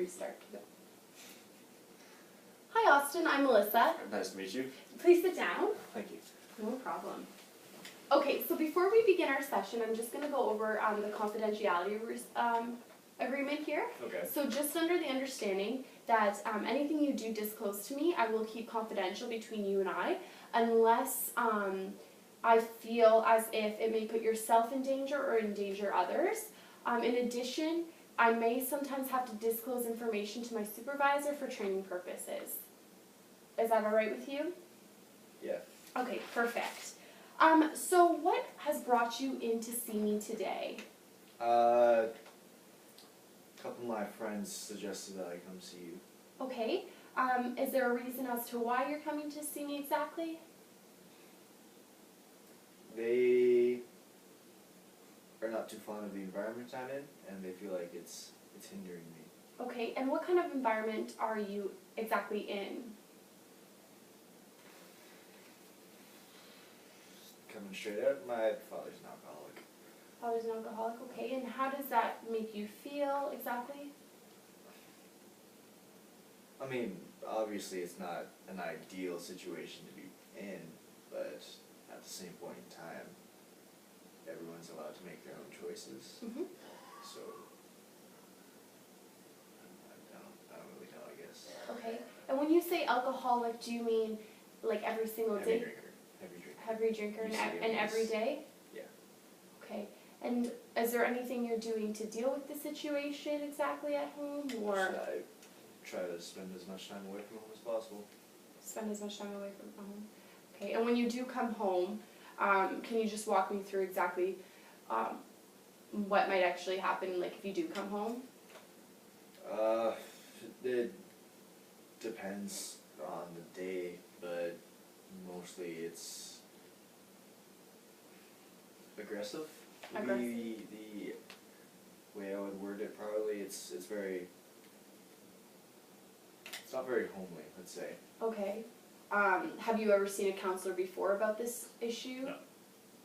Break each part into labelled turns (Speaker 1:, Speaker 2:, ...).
Speaker 1: restart. Hi Austin, I'm Melissa.
Speaker 2: Nice to meet you.
Speaker 1: Please sit down.
Speaker 2: Thank you.
Speaker 1: No problem. Okay, so before we begin our session, I'm just going to go over the confidentiality agreement here.
Speaker 2: Okay.
Speaker 1: So just under the understanding that anything you do disclose to me, I will keep confidential between you and I, unless I feel as if it may put yourself in danger or endanger others. In addition, I may sometimes have to disclose information to my supervisor for training purposes. Is that all right with you?
Speaker 2: Yeah.
Speaker 1: Okay, perfect. So what has brought you in to see me today?
Speaker 2: A couple of my friends suggested that I come see you.
Speaker 1: Okay. Is there a reason as to why you're coming to see me exactly?
Speaker 2: They are not too fond of the environment I'm in, and they feel like it's hindering me.
Speaker 1: Okay, and what kind of environment are you exactly in?
Speaker 2: Coming straight out, my father's an alcoholic.
Speaker 1: Father's an alcoholic, okay, and how does that make you feel exactly?
Speaker 2: I mean, obviously it's not an ideal situation to be in, but at the same point in time, everyone's allowed to make their own choices.
Speaker 1: Mm-hmm.
Speaker 2: So, I don't really know, I guess.
Speaker 1: Okay, and when you say alcoholic, do you mean like every single
Speaker 2: Heavy
Speaker 1: day?
Speaker 2: drinker. Heavy drinker.
Speaker 1: Heavy drinker
Speaker 2: You see it
Speaker 1: and every
Speaker 2: once.
Speaker 1: day?
Speaker 2: Yeah.
Speaker 1: Okay, and is there anything you're doing to deal with the situation exactly at home, or
Speaker 2: Should I try to spend as much time away from home as possible?
Speaker 1: spend as much time away from home? Okay, and when you do come home, can you just walk me through exactly what might actually happen, like if you do come home?
Speaker 2: It depends on the day, but mostly it's aggressive. Would be the way I would word it. Probably it's very. It's not very homely, let's say.
Speaker 1: Okay. Have you ever seen a counselor before about this issue?
Speaker 2: No.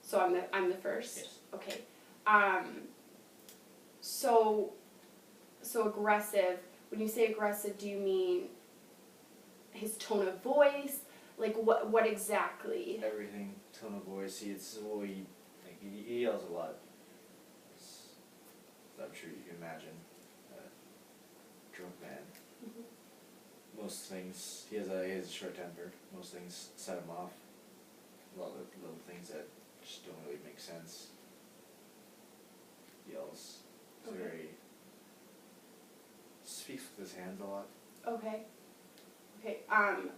Speaker 1: So I'm the first?
Speaker 2: Yes.
Speaker 1: Okay. So aggressive, when you say aggressive, do you mean his tone of voice? Like what exactly?
Speaker 2: Everything, tone of voice. He yells a lot. I'm sure you can imagine. Drunk man.
Speaker 1: Mm-hmm.
Speaker 2: Most things, he has a short temper. Most things set him off. A lot of little things that just don't really make sense. Yells. He's
Speaker 1: Okay.
Speaker 2: very. Speaks with his hands a lot.
Speaker 1: Okay. Okay.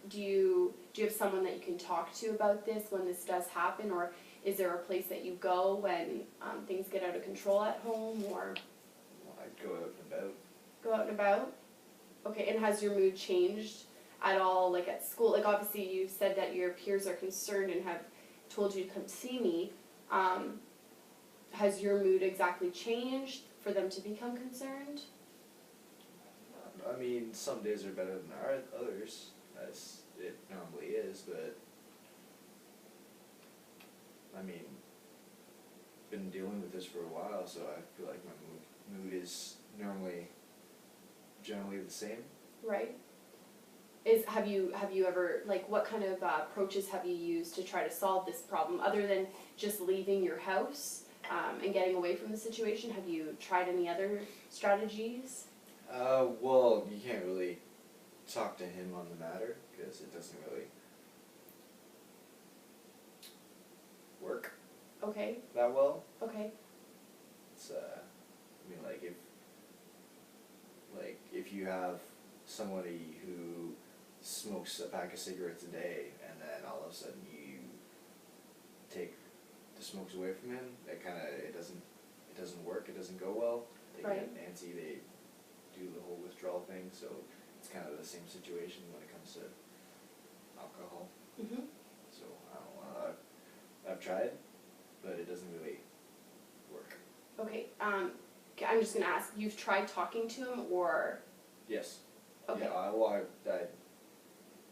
Speaker 1: Do you have someone that you can talk to about this when this does happen, or is there a place that you go when things get out of control at home, or
Speaker 2: Well, I'd go out and about.
Speaker 1: go out and about? Okay. And has your mood changed at all, like at school? Like obviously you said that your peers are concerned and have told you to come see me. Has your mood exactly changed for them to become concerned?
Speaker 2: I mean, some days are better than others, as it normally is, but I mean, been dealing with this for a while, so I feel like my mood is generally the same.
Speaker 1: Right. Have you ever, like, what kind of approaches have you used to try to solve this problem other than just leaving your house and getting away from the situation? Have you tried any other strategies?
Speaker 2: Well, you can't really talk to him on the matter because it doesn't really work
Speaker 1: Okay.
Speaker 2: that well.
Speaker 1: Okay.
Speaker 2: It's I mean, if you have somebody who smokes a pack of cigarettes a day and then all of a sudden you take the smokes away from him, it doesn't work. It doesn't go well. They
Speaker 1: Right.
Speaker 2: get antsy. They do the whole withdrawal thing. So it's kind of the same situation when it comes to alcohol.
Speaker 1: Mm-hmm.
Speaker 2: So I don't know. I've tried, but it doesn't really work.
Speaker 1: Okay. I'm just gonna ask. You've tried talking to him, or?
Speaker 2: Yes.
Speaker 1: Okay.
Speaker 2: Yeah. I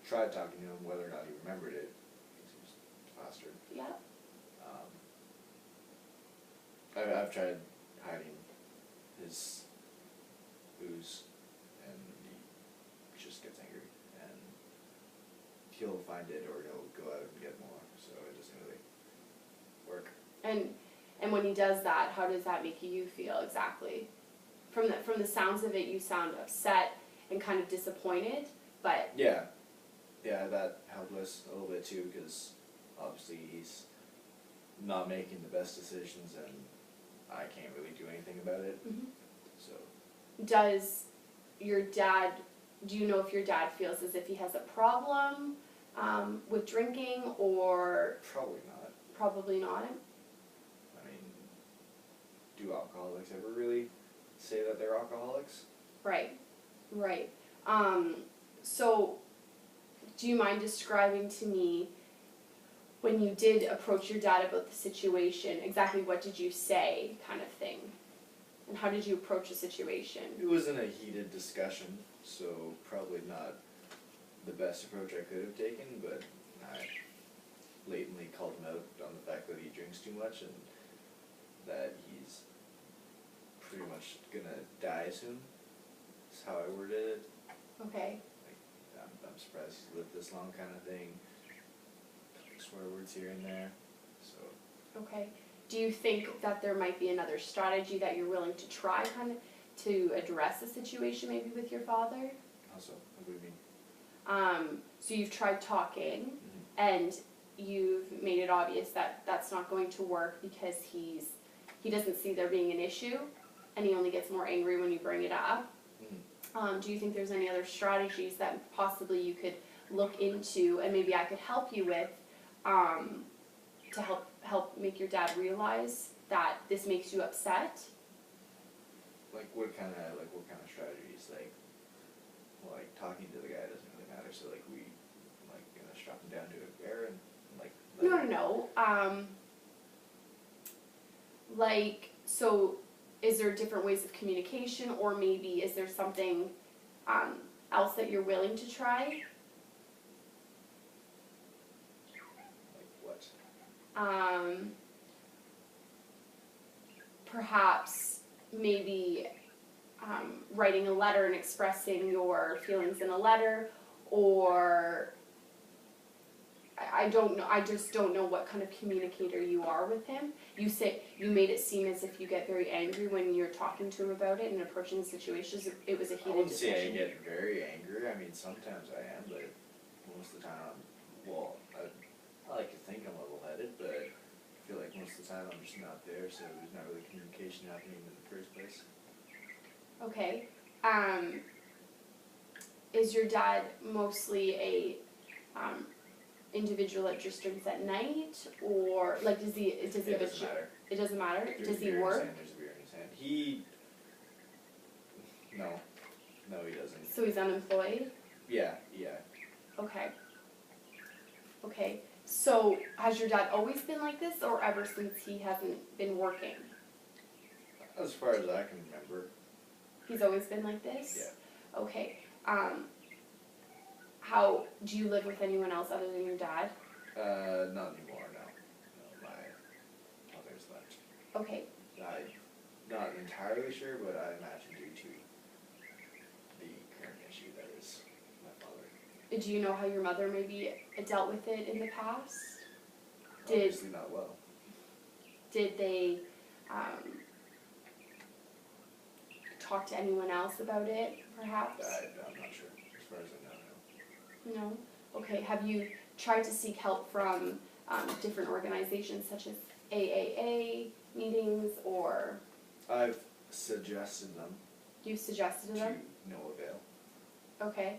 Speaker 2: tried talking to him, whether or not he remembered it, because he was a bastard.
Speaker 1: Yeah.
Speaker 2: I've tried hiding his booze and he'll find it or he'll go out and get more. So it doesn't really work.
Speaker 1: And when he does that, how does that make you feel exactly? From the sounds of it, you sound upset and kind of disappointed, but
Speaker 2: Yeah, that helpless a little bit too, because obviously he's not making the best decisions, and I can't really do anything about it.
Speaker 1: Mhm.
Speaker 2: So
Speaker 1: does your dad? Do you know if your dad feels as if he has a problem with drinking, or
Speaker 2: probably not.
Speaker 1: probably not?
Speaker 2: I mean, do alcoholics ever really say that they're alcoholics?
Speaker 1: Right. So, do you mind describing to me when you did approach your dad about the situation, exactly what did you say, kind of thing? And how did you approach the situation?
Speaker 2: It wasn't a heated discussion, so probably not the best approach I could have taken, but I blatantly called him out on the fact that he drinks too much and that he's pretty much gonna die soon. That's how I worded it.
Speaker 1: Okay.
Speaker 2: I'm surprised he's lived this long, kind of thing. Swear words here and there. So.
Speaker 1: Okay. Do you think that there might be another strategy that you're willing to try, kind of, to address the situation, maybe with your father?
Speaker 2: How so? What do you mean?
Speaker 1: So you've tried talking,
Speaker 2: Mm-hmm.
Speaker 1: and you've made it obvious that that's not going to work because he doesn't see there being an issue, and he only gets more angry when you bring it up.
Speaker 2: Mm-hmm.
Speaker 1: Do you think there's any other strategies that possibly you could look into, and maybe I could help you with, to help make your dad realize that this makes you upset?
Speaker 2: What kind of strategies? Like talking to the guy doesn't really matter. So we gonna strap him down to a bear and
Speaker 1: No. So is there different ways of communication, or maybe is there something else that you're willing to try?
Speaker 2: Like what?
Speaker 1: Perhaps maybe writing a letter and expressing your feelings in a letter, or I don't know. I just don't know what kind of communicator you are with him. You made it seem as if you get very angry when you're talking to him about it and approaching the situations. It was a
Speaker 2: I
Speaker 1: heated
Speaker 2: wouldn't say I
Speaker 1: discussion.
Speaker 2: get very angry. I mean, sometimes I am, but most of the time, I like to think I'm level-headed, but I feel like most of the time I'm just not there, so there's not really communication happening in the first place.
Speaker 1: Okay. Is your dad mostly a individual that just drinks at night, or does he
Speaker 2: It
Speaker 1: have a
Speaker 2: doesn't matter.
Speaker 1: It doesn't matter.
Speaker 2: There's
Speaker 1: Does
Speaker 2: a
Speaker 1: he
Speaker 2: beer in his
Speaker 1: work?
Speaker 2: hand, there's a beer in his hand. No, he doesn't.
Speaker 1: So he's unemployed?
Speaker 2: Yeah.
Speaker 1: Okay. So has your dad always been like this, or ever since he hasn't been working?
Speaker 2: As far as I can remember.
Speaker 1: He's always been like this?
Speaker 2: Yeah.
Speaker 1: Okay. How do you live with anyone else other than your dad?
Speaker 2: Not anymore, no. No, my mother's left.
Speaker 1: Okay.
Speaker 2: I'm not entirely sure, but I imagine due to the current issue that is my father.
Speaker 1: Do you know how your mother maybe dealt with it in the past?
Speaker 2: Obviously not well.
Speaker 1: Did they talk to anyone else about it, perhaps?
Speaker 2: I'm not sure. As far as I know, no.
Speaker 1: No? Okay. Have you tried to seek help from different organizations such as AAA meetings, or
Speaker 2: I've suggested them
Speaker 1: you've suggested to them?
Speaker 2: to no avail.
Speaker 1: Okay.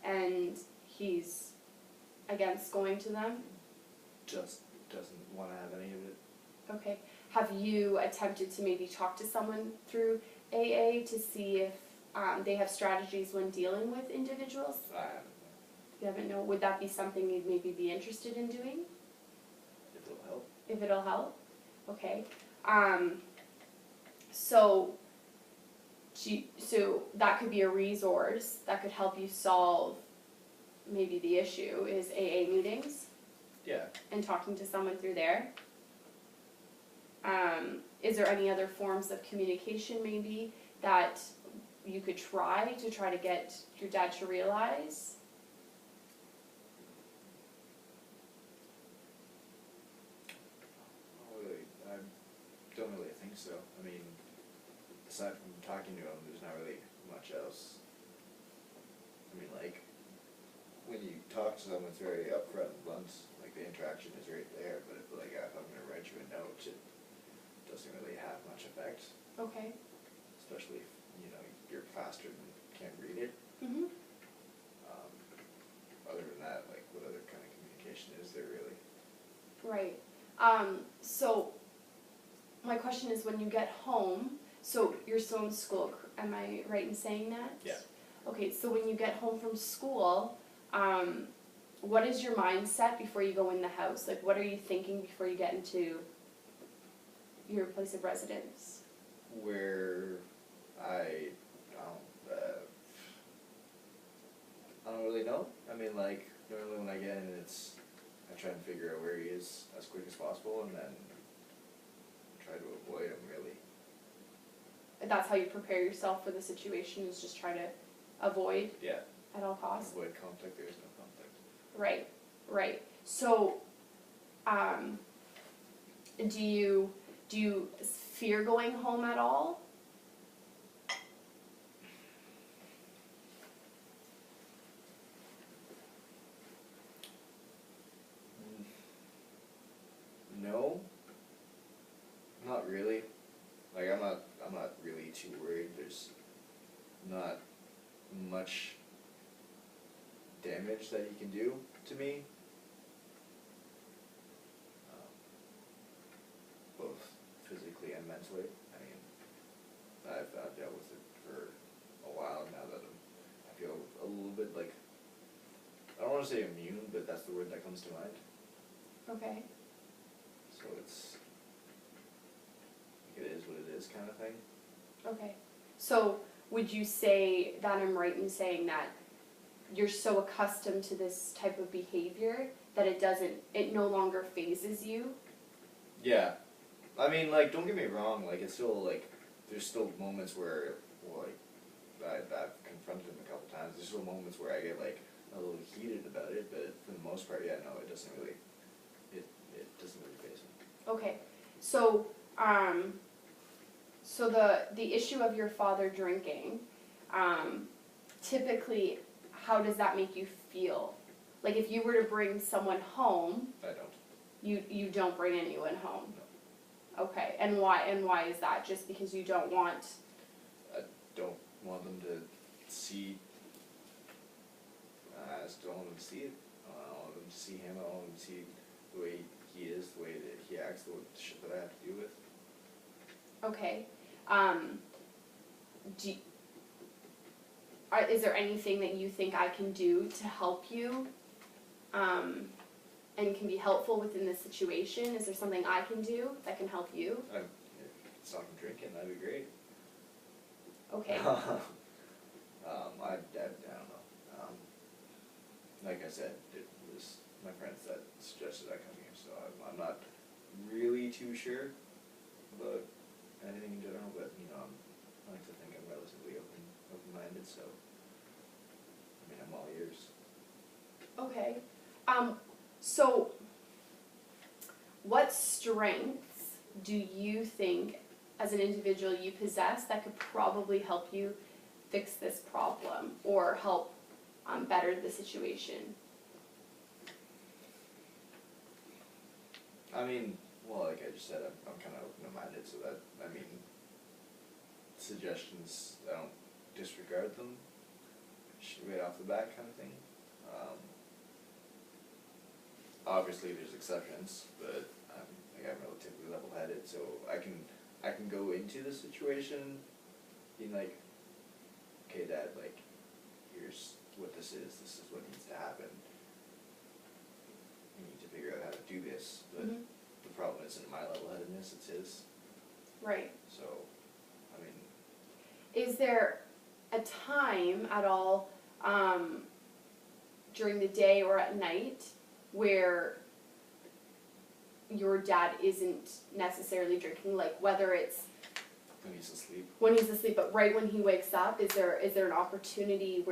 Speaker 1: And he's against going to them?
Speaker 2: Just doesn't want to have any of it.
Speaker 1: Okay. Have you attempted to maybe talk to someone through AA to see if they have strategies when dealing with individuals?
Speaker 2: I haven't.
Speaker 1: You haven't know. Would that be something you'd maybe be interested in doing?
Speaker 2: If it'll help.
Speaker 1: If it'll help? Okay. So that could be a resource that could help you solve maybe the issue, is AA meetings
Speaker 2: Yeah.
Speaker 1: and talking to someone through there. Is there any other forms of communication maybe that you could try to get your dad to realize?
Speaker 2: aside from talking to him, there's not really much else. I mean, like, when you talk to someone, it's very upfront and blunt, like the interaction is right there, but if, like, if I'm gonna write you a note, it doesn't really have much effect,
Speaker 1: Okay.
Speaker 2: especially if, you know, you're faster and can't read it.
Speaker 1: Mhm.
Speaker 2: Other than that, like, what other kind of communication is there really?
Speaker 1: Right. So my question is, when you get home, so you're still in school, am I right in saying that?
Speaker 2: Yeah.
Speaker 1: Okay, so when you get home from school, what is your mindset before you go in the house? Like, what are you thinking before you get into your place of residence?
Speaker 2: Where I don't really know. I mean, like, normally when I get in, I try and figure out where he is as quick as possible, and then try to avoid him, really.
Speaker 1: That's how you prepare yourself for the situation, is just try to avoid
Speaker 2: Yeah.
Speaker 1: at all costs?
Speaker 2: Avoid conflict, there is no conflict.
Speaker 1: Right, right. So, do you fear going home at all?
Speaker 2: No, not really. Like, I'm not really too worried. There's not much damage that he can do to me. Both physically and mentally. I mean, I've dealt with it for a while now that I feel a little bit like, I don't want to say immune, but that's the word that comes to mind.
Speaker 1: Okay.
Speaker 2: So it's, like, it is what it is kind of thing.
Speaker 1: Okay. So would you say that I'm right in saying that you're so accustomed to this type of behavior that it no longer phases you?
Speaker 2: Yeah. I mean, like, don't get me wrong, like, it's still, like, there's still moments where, well, like, I've confronted him a couple times, there's still moments where I get, like, a little heated about it, but for the most part, yeah, no, it doesn't really, it doesn't really faze me.
Speaker 1: Okay. So, so the issue of your father drinking, typically, how does that make you feel? Like, if you were to bring someone home,
Speaker 2: I don't.
Speaker 1: you don't bring anyone home?
Speaker 2: No.
Speaker 1: Okay, and why is that? Just because you don't want?
Speaker 2: I don't want them to see, I just don't want them to see it. I don't want them to see him, I don't want them to see the way he is, the way that he acts, the shit that I have to deal with.
Speaker 1: Okay. Is there anything that you think I can do to help you, and can be helpful within this situation? Is there something I can do that can help you?
Speaker 2: If stop him drinking, that'd be great.
Speaker 1: Okay.
Speaker 2: I don't know. Like I said, it was my friends that suggested I come here, so I'm not really too sure about anything in general, but, you know, I like to think I'm relatively open-minded, so, I mean, I'm all ears.
Speaker 1: Okay. So, what strengths do you think, as an individual, you possess that could probably help you fix this problem or help better the situation?
Speaker 2: I mean, well, like I just said, I'm kind of open-minded, so that, I mean, suggestions, I don't disregard them right off the bat kind of thing. Obviously there's exceptions, but I'm relatively level-headed, so I can go into the situation being like, okay, Dad, like, here's what this is what needs to happen. We need to figure out how to do this, but the problem isn't my level-headedness, it's his.
Speaker 1: Right.
Speaker 2: So, I mean...
Speaker 1: Is there a time at all, during the day or at night, where your dad isn't necessarily drinking, like whether it's
Speaker 2: when he's asleep.
Speaker 1: when he's asleep, but right when he wakes up, is there an opportunity